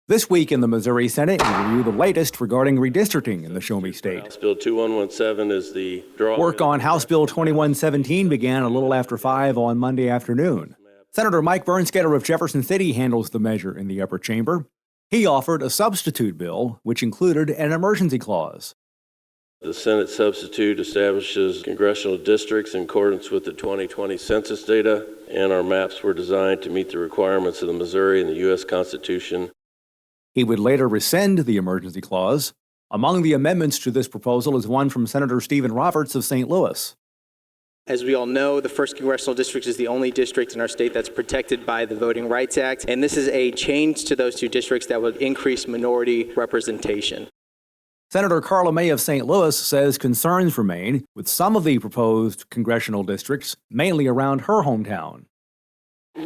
This week in the Missouri Senate, we review the latest regarding redistricting in the Show Me State. House Bill 2117 is the draw. Work on House Bill 2117 began a little after 5 on Monday afternoon. Senator Mike Bernskoetter of Jefferson City handles the measure in the upper chamber. He offered a substitute bill, which included an emergency clause. The Senate substitute establishes congressional districts in accordance with the 2020 census data, and our maps were designed to meet the requirements of the Missouri and the U.S. Constitution. He would later rescind the emergency clause. Among the amendments to this proposal is one from Senator Stephen Roberts of St. Louis. As we all know, the 1st Congressional District is the only district in our state that's protected by the Voting Rights Act, and this is a change to those two districts that would increase minority representation. Senator Karla May of St. Louis says concerns remain with some of the proposed congressional districts, mainly around her hometown.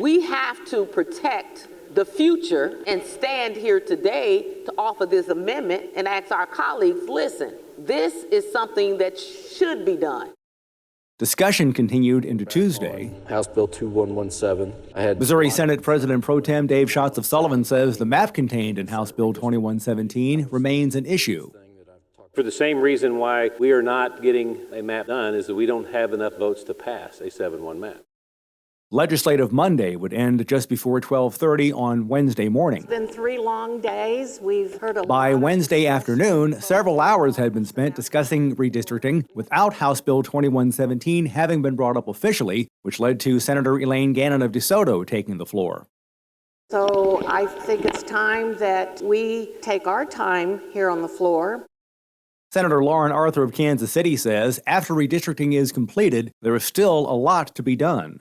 We have to protect the future and stand here today to offer this amendment and ask our colleagues, listen, this is something that should be done. Discussion continued into Tuesday. House Bill 2117. Missouri Senate President Pro Tem Dave Schatz of Sullivan says the map contained in House Bill 2117 remains an issue. For the same reason why we are not getting a map done is that we don't have enough votes to pass a 7-1 map. Legislative Monday would end just before 12:30 on Wednesday morning. It's been 3 long days. We've heard a lot. By Wednesday afternoon, several hours had been spent discussing redistricting without House Bill 2117 having been brought up officially, which led to Senator Elaine Gannon of DeSoto taking the floor. So I think it's time that we take our time here on the floor. Senator Lauren Arthur of Kansas City says after redistricting is completed, there is still a lot to be done.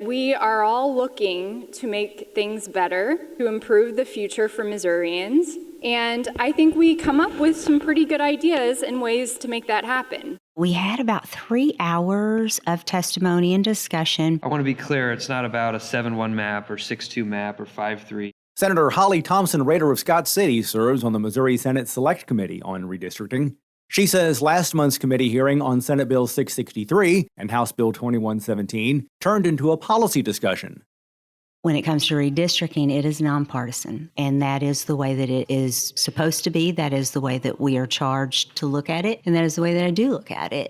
We are all looking to make things better, to improve the future for Missourians, and I think we come up with some pretty good ideas and ways to make that happen. We had about 3 hours of testimony and discussion. I want to be clear, it's not about a 7-1 map or 6-2 map or 5-3. Senator Holly Thompson Rehder of Schatz City serves on the Missouri Senate Select Committee on Redistricting. She says last month's committee hearing on Senate Bill 663 and House Bill 2117 turned into a policy discussion. When it comes to redistricting, it is nonpartisan, and that is the way that it is supposed to be. That is the way that we are charged to look at it, and that is the way that I do look at it.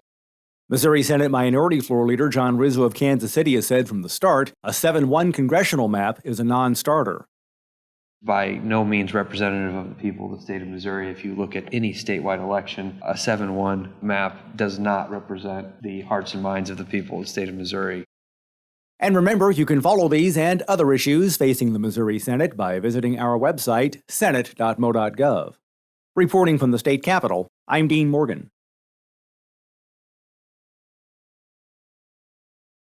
Missouri Senate Minority Floor Leader John Rizzo of Kansas City has said from the start, a 7-1 congressional map is a non-starter. By no means representative of the people of the state of Missouri. If you look at any statewide election, a 7-1 map does not represent the hearts and minds of the people of the state of Missouri. And remember, you can follow these and other issues facing the Missouri Senate by visiting our website, senate.mo.gov. Reporting from the state capitol, I'm Dean Morgan.